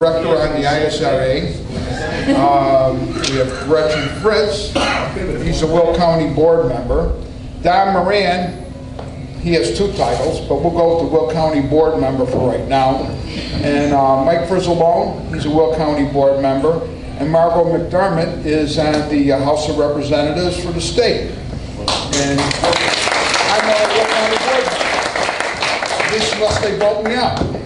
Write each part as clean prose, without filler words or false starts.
Director on the ISRA. We have Gretchen Fritz. He's a Will County board member. Don Moran, he has two titles, but we'll go with the Will County board member for right now. And Mike Frizzalone, he's a Will County board member. And Margot McDermott is on the House of Representatives for the state. And I'm a Will County board member, at least unless they vote me out.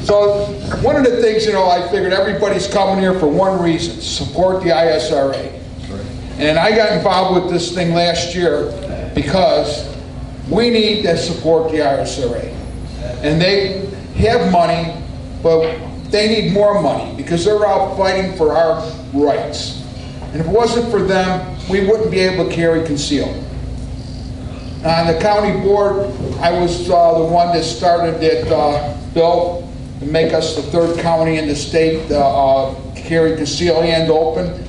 So one of the things, I figured everybody's coming here for one reason: support the ISRA. And I got involved with this thing last year because we need to support the ISRA. And they have money, but they need more money because they're out fighting for our rights. And if it wasn't for them, we wouldn't be able to carry concealed. On the county board, I was the one that started that bill to make us the third county in the state carry concealed and open.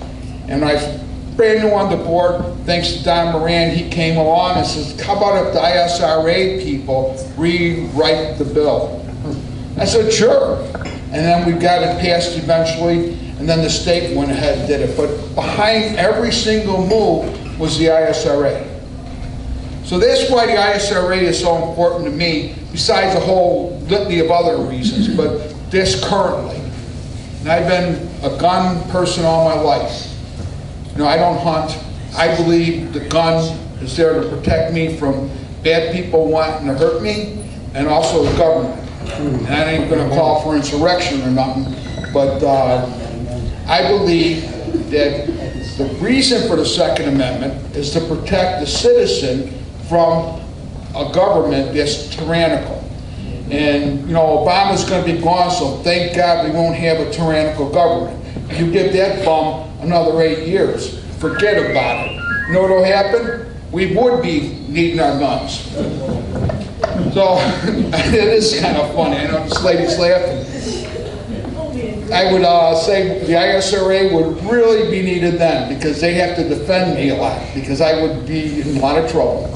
And I was brand new on the board, thanks to Don Moran. He came along and says, how about if the ISRA people rewrite the bill? I said, sure. And then we got it passed eventually, and then the state went ahead and did it. But behind every single move was the ISRA. So that's why the ISRA is so important to me, besides a whole litany of other reasons, but this currently. And I've been a gun person all my life. I don't hunt. I believe the gun is there to protect me from bad people wanting to hurt me, and also the government. And I ain't gonna call for insurrection or nothing, but I believe that the reason for the Second Amendment is to protect the citizen from a government that's tyrannical. And Obama's going to be gone, so thank God we won't have a tyrannical government. If you give that bum another 8 years, forget about it. You know what'll happen? We would be needing our guns. So it is kind of funny. I know this lady's laughing. I would say the ISRA would really be needed then, because they have to defend me a lot, because I would be in a lot of trouble.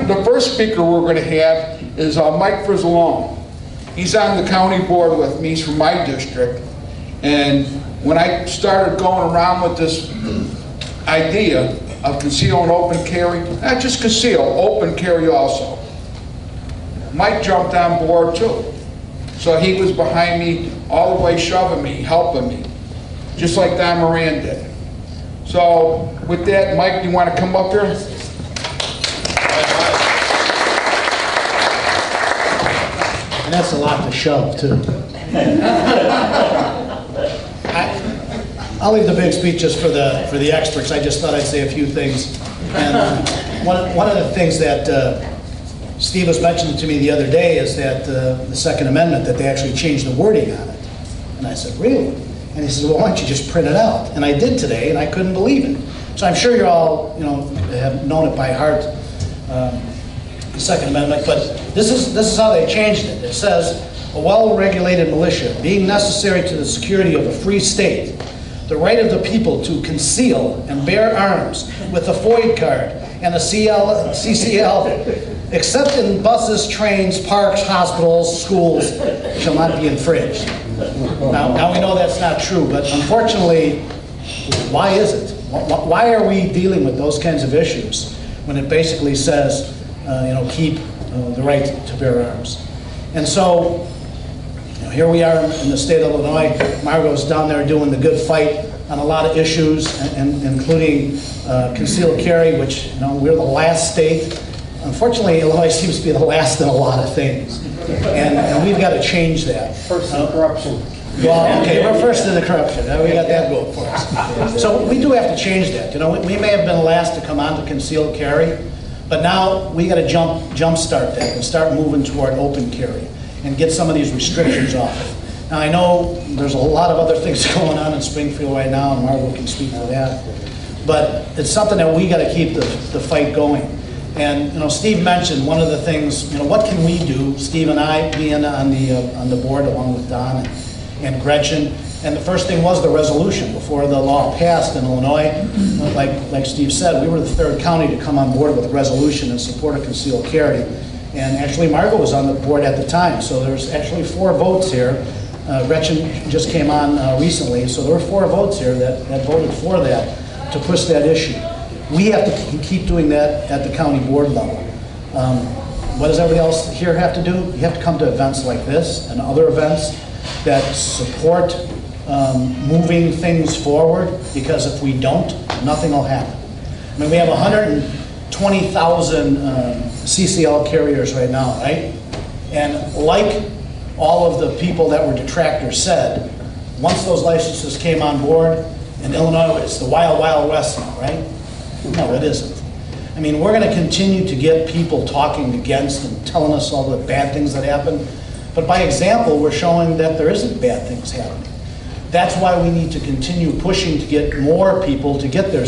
The first speaker we're going to have is Mike Frizzalone. He's on the county board with me. He's from my district. And when I started going around with this idea of conceal and open carry, not just conceal, open carry also, Mike jumped on board too. So he was behind me all the way, shoving me, helping me, just like Don Moran did. So with that, Mike, do you want to come up here? And that's a lot to shove too. I'll leave the big speech just for the experts. I just thought I'd say a few things. And one of the things that Steve was mentioning to me the other day is that the Second Amendment, that they actually changed the wording on it. And I said, really? And he says, well, why don't you just print it out? And I did today, and I couldn't believe it. So I'm sure you're all, have known it by heart, the Second Amendment. But this is how they changed it. It says, a well-regulated militia, being necessary to the security of a free state, the right of the people to conceal and bear arms with a FOID card and a CCL, except in buses, trains, parks, hospitals, schools, shall not be infringed. Now we know that's not true, but unfortunately, why is it? Why are we dealing with those kinds of issues when it basically says, keep the right to bear arms? And so, here we are in the state of Illinois. Margot's down there doing the good fight on a lot of issues, including concealed carry, which we're the last state. Unfortunately, Illinois seems to be the last in a lot of things, and we've got to change that. First in corruption. Well, okay, we're first in the corruption. We got that going for us. So we do have to change that. We may have been last to come on to concealed carry, but now we got to jump start that and start moving toward open carry and get some of these restrictions off. Now I know there's a lot of other things going on in Springfield right now, and Margot can speak to that. But it's something that we got to keep the fight going. And Steve mentioned one of the things. What can we do? Steve and I being on the board along with Don and Gretchen. And the first thing was the resolution before the law passed in Illinois. Like Steve said, we were the third county to come on board with a resolution in support of concealed carry. And actually, Margot was on the board at the time, so there's actually 4 votes here. Gretchen just came on recently, so there were 4 votes here that voted for that, to push that issue. We have to keep doing that at the county board level. What does everybody else here have to do? You have to come to events like this and other events that support moving things forward, because if we don't, nothing will happen. I mean, we have 120,000 CCL carriers right now, right? And like all of the people that were detractors said, once those licenses came on board, in Illinois, it's the wild, wild west now, right? No, it isn't. I mean, we're going to continue to get people talking against and telling us all the bad things that happen, but by example, we're showing that there isn't bad things happening. That's why we need to continue pushing to get more people to get their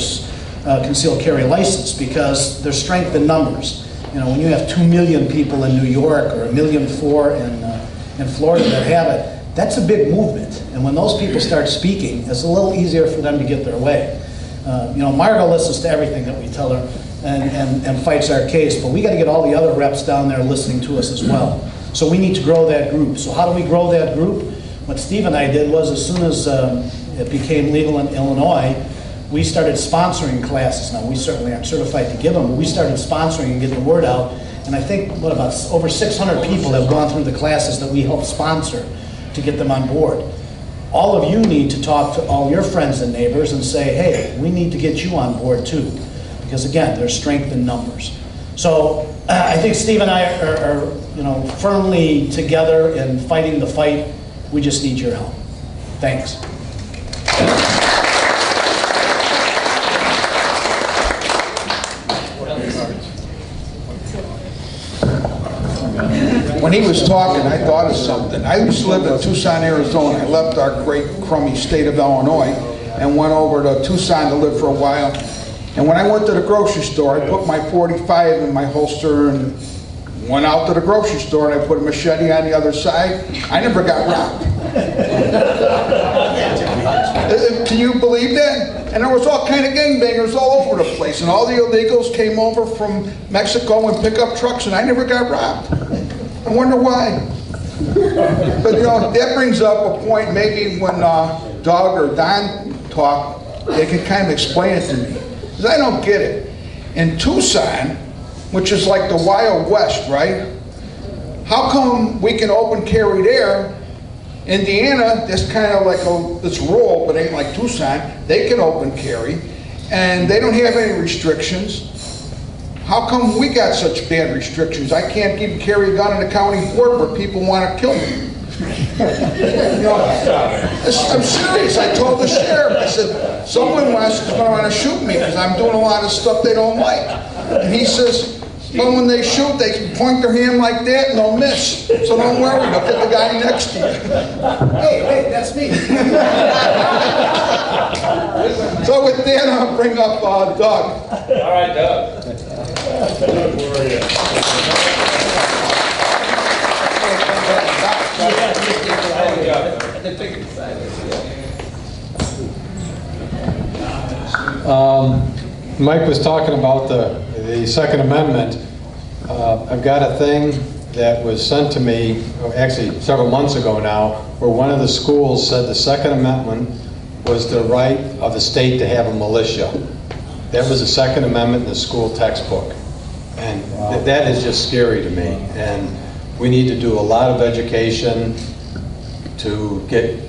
concealed carry license, because there's strength in numbers. You know, when you have 2 million people in New York or 1.4 million in Florida that have it, that's a big movement. And when those people start speaking, it's a little easier for them to get their way. You know, Margot listens to everything that we tell her and fights our case, but we got to get all the other reps down there listening to us as well. So we need to grow that group. So how do we grow that group? What Steve and I did was, as soon as it became legal in Illinois, we started sponsoring classes. Now, we certainly aren't certified to give them, but we started sponsoring and getting the word out. And I think, what, about over 600 people have gone through the classes that we helped sponsor to get them on board. All of you need to talk to all your friends and neighbors and say, hey, we need to get you on board too. Because again, there's strength in numbers. So I think Steve and I are you know, firmly together in fighting the fight. We just need your help. Thanks. When he was talking, I thought of something. I used to live in Tucson, Arizona. I left our great crummy state of Illinois and went over to Tucson to live for a while. And when I went to the grocery store, I put my .45 in my holster and went out to the grocery store, and I put a machete on the other side. I never got robbed. Can you believe that? And there was all kind of gangbangers all over the place, and all the illegals came over from Mexico in pickup trucks, and I never got robbed. I wonder why. But you know, that brings up a point. Maybe when Doug or Don talk, they can kind of explain it to me, because I don't get it. In Tucson, which is like the Wild West, right? How come we can open carry there? Indiana, that's kind of like it's rural, but ain't like Tucson. They can open carry, and they don't have any restrictions. How come we got such bad restrictions? I can't even carry a gun in the county board where people want to kill me. You know, I'm serious. I told the sheriff, I said, someone is going to want to shoot me because I'm doing a lot of stuff they don't like. And he says, well, when they shoot, they can point their hand like that and they'll miss. So don't worry, they'll get the guy next to you. Hey, wait, that's me. So with that, I'll bring up Doug. All right, Doug. Mike was talking about the Second Amendment. I've got a thing that was sent to me, actually several months ago now, where one of the schools said the Second Amendment was the right of the state to have a militia. That was the Second Amendment in the school textbook. And that is just scary to me. And we need to do a lot of education to get,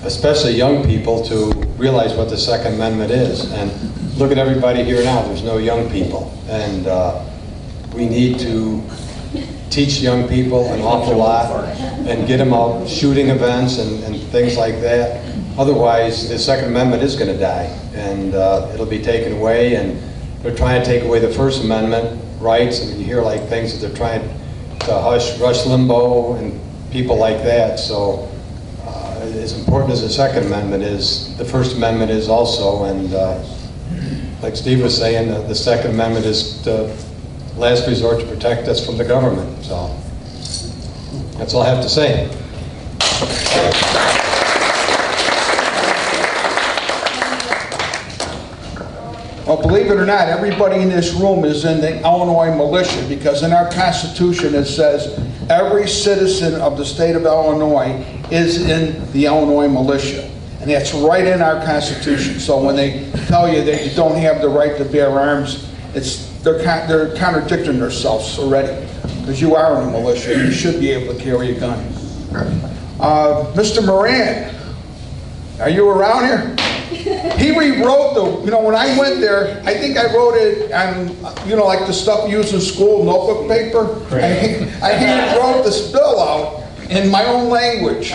especially young people, to realize what the Second Amendment is. And look at everybody here now, there's no young people. And we need to teach young people an awful lot and get them out shooting events and things like that. Otherwise, the Second Amendment is going to die, and it'll be taken away. And they're trying to take away the First Amendment rights. I mean, you hear like things that they're trying to Rush Limbaugh and people like that. So as important as the Second Amendment is, the First Amendment is also. And like Steve was saying, the Second Amendment is the last resort to protect us from the government. So that's all I have to say. Well, believe it or not, everybody in this room is in the Illinois militia, because in our Constitution it says every citizen of the state of Illinois is in the Illinois militia. And that's right in our Constitution. So when they tell you that you don't have the right to bear arms, they're contradicting themselves already. Because you are in the militia, you should be able to carry a gun. Mr. Moran, are you around here? He rewrote when I went there, I think I wrote it on, like the stuff used in school, notebook paper. I wrote this bill out in my own language.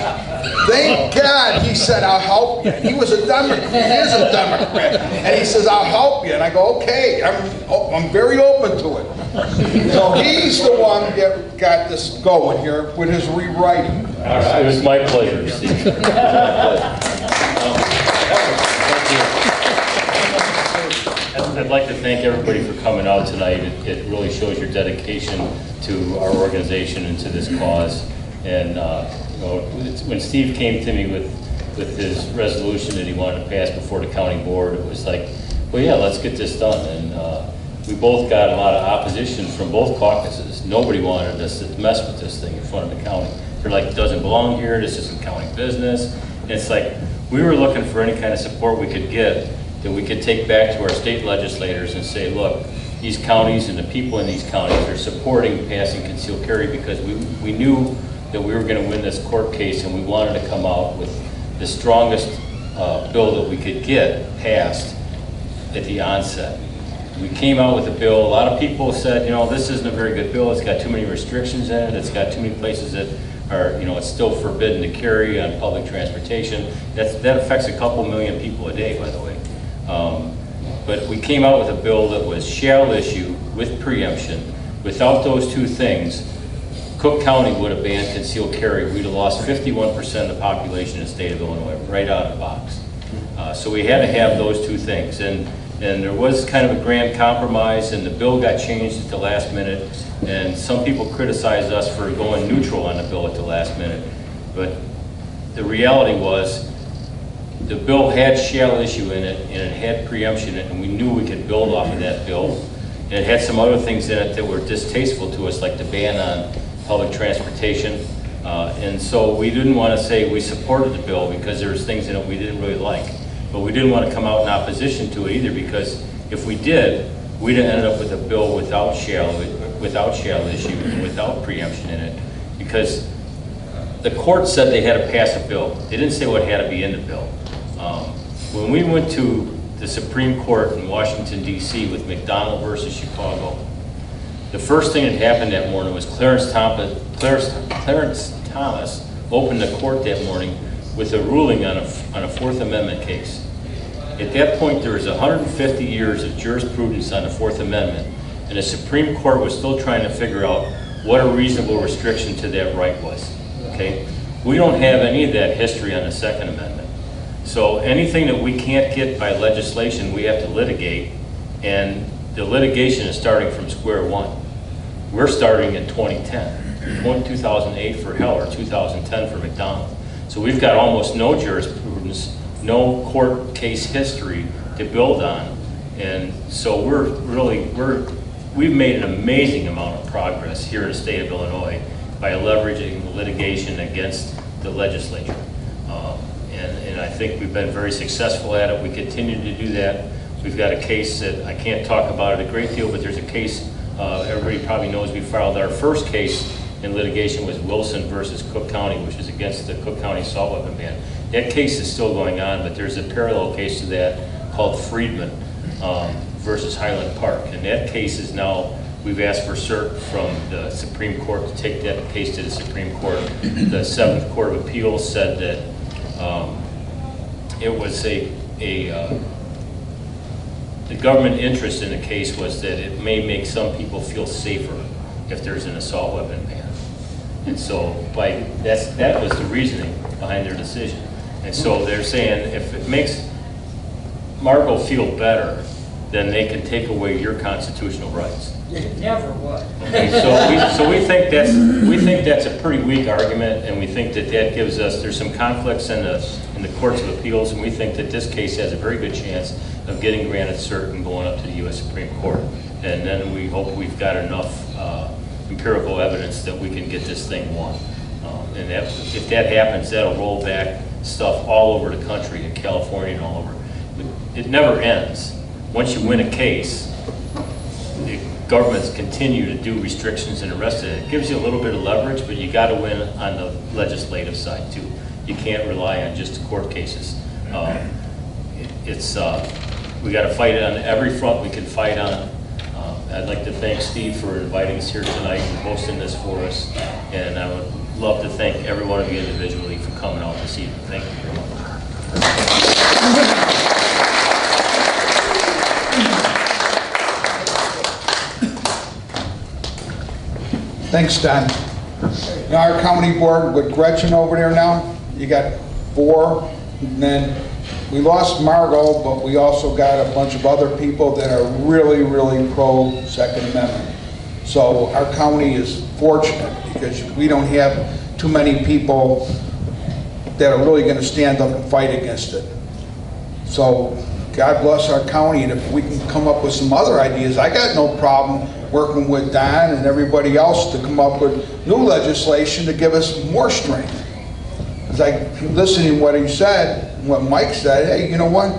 Thank God he said, I'll help you. He was a Democrat. He is a Democrat. And he says, I'll help you. And I go, okay, I'm very open to it. So he's the one that got this going here with his rewriting. All right. It was my pleasure, Steve. I'd like to thank everybody for coming out tonight. It really shows your dedication to our organization and to this cause. And when Steve came to me with his resolution that he wanted to pass before the county board, it was like, well, yeah, let's get this done. And we both got a lot of opposition from both caucuses. Nobody wanted us to mess with this thing in front of the county. They're like, it doesn't belong here. This isn't county business. And it's like we were looking for any kind of support we could get that we could take back to our state legislators and say, look, these counties and the people in these counties are supporting passing concealed carry because we knew that we were going to win this court case, and we wanted to come out with the strongest bill that we could get passed at the onset. We came out with a bill. A lot of people said, this isn't a very good bill. It's got too many restrictions in it. It's got too many places that are, it's still forbidden to carry on public transportation. That affects a couple million people a day, by the way. But we came out with a bill that was shall issue with preemption. Without those two things, Cook County would have banned concealed carry. We'd have lost 51% of the population in the state of Illinois right out of the box. So we had to have those two things. And there was kind of a grand compromise, and the bill got changed at the last minute. And some people criticized us for going neutral on the bill at the last minute. But the reality was the bill had shall issue in it, and it had preemption in it, and we knew we could build off of that bill. And it had some other things in it that were distasteful to us, like the ban on public transportation. And so we didn't want to say we supported the bill because there was things in it we didn't really like. But we didn't want to come out in opposition to it either, because if we did, we'd have ended up with a bill without shall issue and without preemption in it, because the court said they had to pass a bill. They didn't say what had to be in the bill. When we went to the Supreme Court in Washington, D.C. with McDonald versus Chicago, the first thing that happened that morning was Clarence Thomas opened the court that morning with a ruling on a Fourth Amendment case. At that point, there was 150 years of jurisprudence on the Fourth Amendment, and the Supreme Court was still trying to figure out what a reasonable restriction to that right was. Okay? We don't have any of that history on the Second Amendment. So anything that we can't get by legislation, we have to litigate, and the litigation is starting from square one. We're starting in 2008 for Heller, 2010 for McDonald. So we've got almost no jurisprudence, no court case history to build on. And so we've made an amazing amount of progress here in the state of Illinois by leveraging litigation against the legislature. And I think we've been very successful at it. We continue to do that. We've got a case that I can't talk about it a great deal, but there's a case everybody probably knows. We filed our first case in litigation was Wilson versus Cook County, which is against the Cook County assault weapon ban. That case is still going on, but there's a parallel case to that called Friedman versus Highland Park. And that case is now, we've asked for cert from the Supreme Court to take that case to the Supreme Court. The Seventh Court of Appeals said that it was the government interest in the case was that it may make some people feel safer if there's an assault weapon ban. And so that was the reasoning behind their decision. And so they're saying if it makes Margot feel better, then they can take away your constitutional rights. It never would. Okay, so we think that's a pretty weak argument, and we think that gives us, there's some conflicts in the courts of appeals, and we think that this case has a very good chance of getting granted cert and going up to the U.S. Supreme Court. And then we hope we've got enough empirical evidence that we can get this thing won. And if that happens, that'll roll back stuff all over the country, in California and all over. It never ends. Once you win a case, the governments continue to do restrictions and the rest of it. It gives you a little bit of leverage, but you got to win on the legislative side too. You can't rely on just court cases. We got to fight it on every front we can fight on. I'd like to thank Steve for inviting us here tonight and hosting this for us. And I would love to thank every one of you individually for coming out this evening. Thank you very much. Thanks, Don. Now our county board with Gretchen over there now, you got 4, and then we lost Margot, but we also got a bunch of other people that are really, really pro Second Amendment. So our county is fortunate because we don't have too many people that are really going to stand up and fight against it. So God bless our county, and if we can come up with some other ideas, I got no problem working with Don and everybody else to come up with new legislation to give us more strength. As I listening to what he said, and what Mike said, hey, you know what?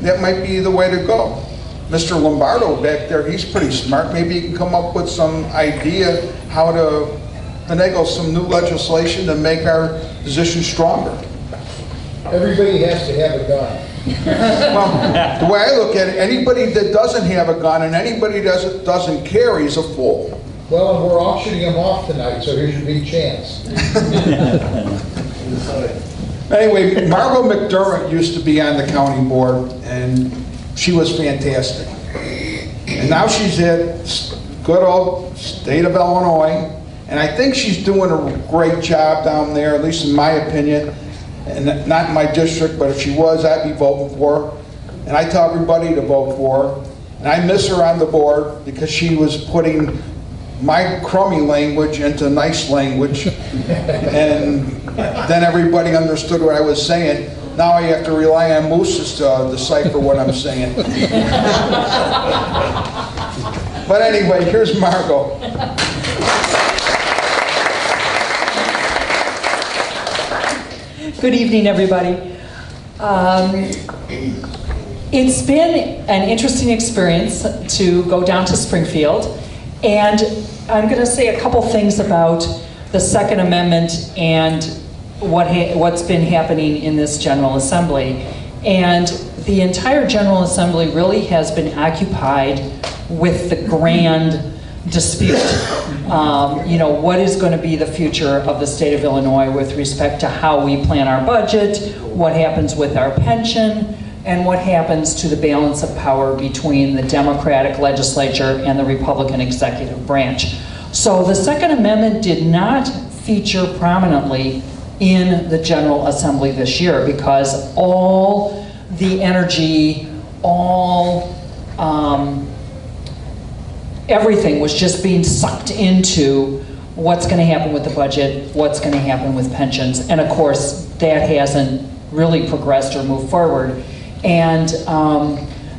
That might be the way to go. Mr. Lombardo back there, he's pretty smart. Maybe he can come up with some idea how to finagle some new legislation to make our position stronger. Everybody has to have a gun. Well, the way I look at it, anybody that doesn't have a gun and anybody that doesn't carry is a fool. Well, and we're auctioning them off tonight, so here's your big chance. Anyway, Margot McDermott used to be on the county board, and she was fantastic. And now she's at good old state of Illinois, and I think she's doing a great job down there, at least in my opinion. And not in my district, but if she was, I'd be voting for her. And I tell everybody to vote for her. And I miss her on the board because she was putting my crummy language into nice language. And then everybody understood what I was saying. Now I have to rely on mooses to decipher what I'm saying. But anyway, here's Margot. Good evening, everybody. It's been an interesting experience to go down to Springfield, and I'm going to say a couple things about the Second Amendment and what's been happening in this General Assembly. And the entire General Assembly really has been occupied with the grand dispute. What is going to be the future of the state of Illinois with respect to how we plan our budget, what happens with our pension, and what happens to the balance of power between the Democratic legislature and the Republican executive branch. So the Second Amendment did not feature prominently in the General Assembly this year because all the energy, everything was just being sucked into what's going to happen with the budget, what's going to happen with pensions, and of course that hasn't really progressed or moved forward. And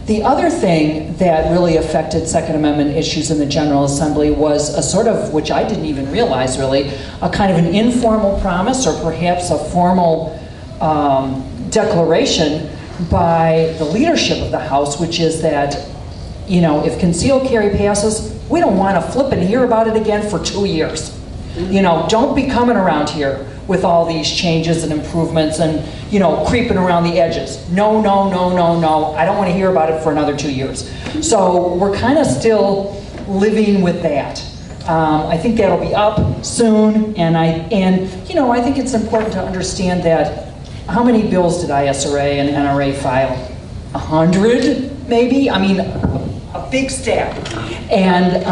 the other thing that really affected Second Amendment issues in the General Assembly was a sort of, which I didn't even realize really, a kind of an informal promise or perhaps a formal declaration by the leadership of the House, which is that if concealed carry passes, we don't want to flip and hear about it again for 2 years. Don't be coming around here with all these changes and improvements and, creeping around the edges. No, no, no, no, no. I don't want to hear about it for another 2 years. So we're kind of still living with that. I think that'll be up soon, and I think it's important to understand that how many bills did ISRA and NRA file? 100, maybe? I mean, a big stack. And,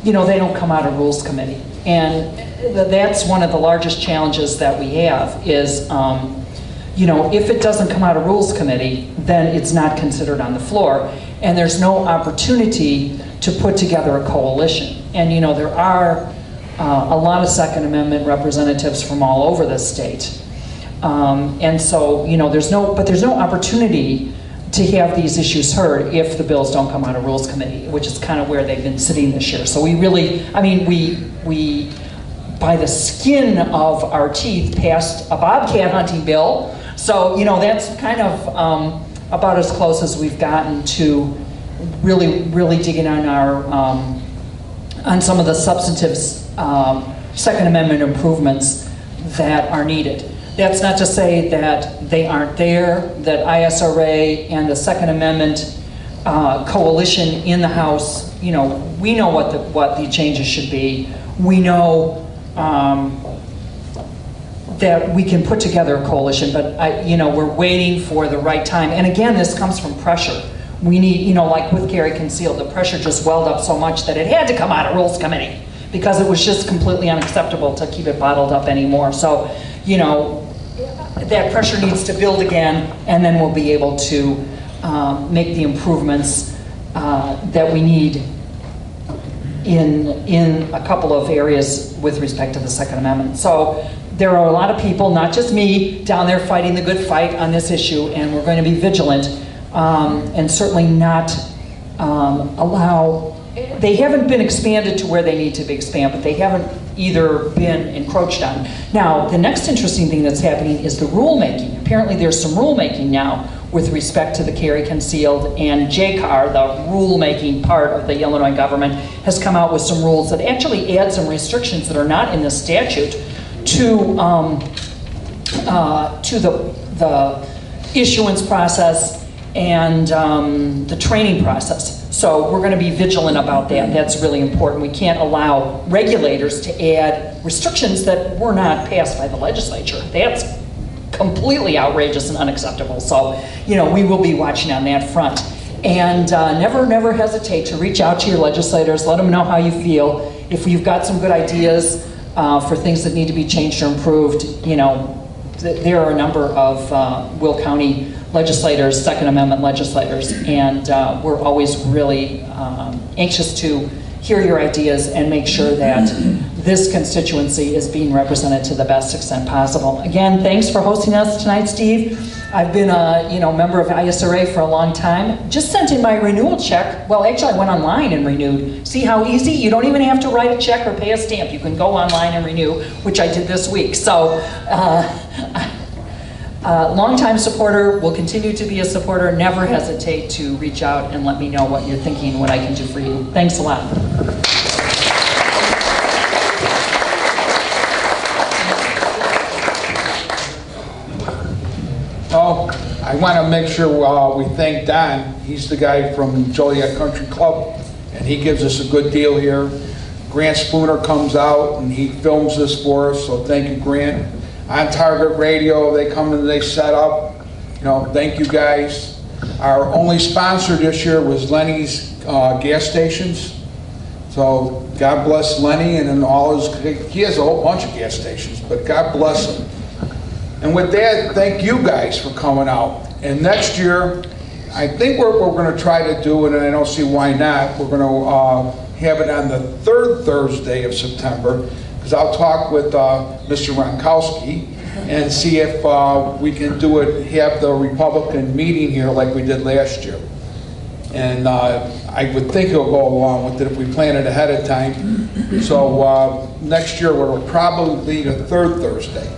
they don't come out of Rules Committee. And that's one of the largest challenges that we have is, if it doesn't come out of Rules Committee, then it's not considered on the floor. And there's no opportunity to put together a coalition. And, there are a lot of Second Amendment representatives from all over the state. And so, there's no opportunity to have these issues heard if the bills don't come out of Rules Committee, which is kind of where they've been sitting this year. So we really, I mean, we by the skin of our teeth passed a bobcat hunting bill. So, you know, that's kind of about as close as we've gotten to really digging on our, on some of the substantive Second Amendment improvements that are needed. That's not to say that they aren't there, that ISRA and the Second Amendment coalition in the House, you know, we know what the changes should be. We know that we can put together a coalition, but you know, we're waiting for the right time. And again, this comes from pressure. We need, you know, like with Carry Concealed, the pressure just welled up so much that it had to come out of Rules Committee because it was just completely unacceptable to keep it bottled up anymore. So, you know, that pressure needs to build again, and then we'll be able to make the improvements that we need in a couple of areas with respect to the Second Amendment. So there are a lot of people, not just me, down there fighting the good fight on this issue, and we're going to be vigilant and certainly not allow, they haven't been expanded to where they need to be expanded, but they haven't either been encroached on. Now, the next interesting thing that's happening is the rulemaking. Apparently there's some rulemaking now with respect to the Carry Concealed, and JCAR, the rulemaking part of the Illinois government, has come out with some rules that actually add some restrictions that are not in the statute to the issuance process and the training process. So we're going to be vigilant about that. That's really important. We can't allow regulators to add restrictions that were not passed by the legislature. That's completely outrageous and unacceptable. So, you know, we will be watching on that front. And never hesitate to reach out to your legislators. Let them know how you feel. If you've got some good ideas for things that need to be changed or improved, you know, there are a number of Will County legislators, Second Amendment legislators, and we're always really anxious to hear your ideas and make sure that this constituency is being represented to the best extent possible. Again, thanks for hosting us tonight, Steve. I've been a member of ISRA for a long time. Just sent in my renewal check. Well, actually, I went online and renewed. See how easy? You don't even have to write a check or pay a stamp. You can go online and renew, which I did this week. So, longtime supporter, will continue to be a supporter. Never hesitate to reach out and let me know what you're thinking, what I can do for you. Thanks a lot. Well, I want to make sure we thank Don. He's the guy from Joliet Country Club, and he gives us a good deal here. Grant Spooner comes out and he films this for us, so thank you, Grant. On Target Radio, they come and they set up. You know, thank you guys. Our only sponsor this year was Lenny's gas stations. So God bless Lenny and then all his, he has a whole bunch of gas stations, but God bless him. And with that, thank you guys for coming out. And next year, I think what we're going to try to do, and I don't see why not, we're going to have it on the third Thursday of September, because I'll talk with Mr. Ronkowski and see if we can do it, have the Republican meeting here like we did last year. And I would think it'll go along with it if we plan it ahead of time. So next year will probably be the third Thursday.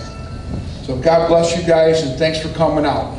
So God bless you guys, and thanks for coming out.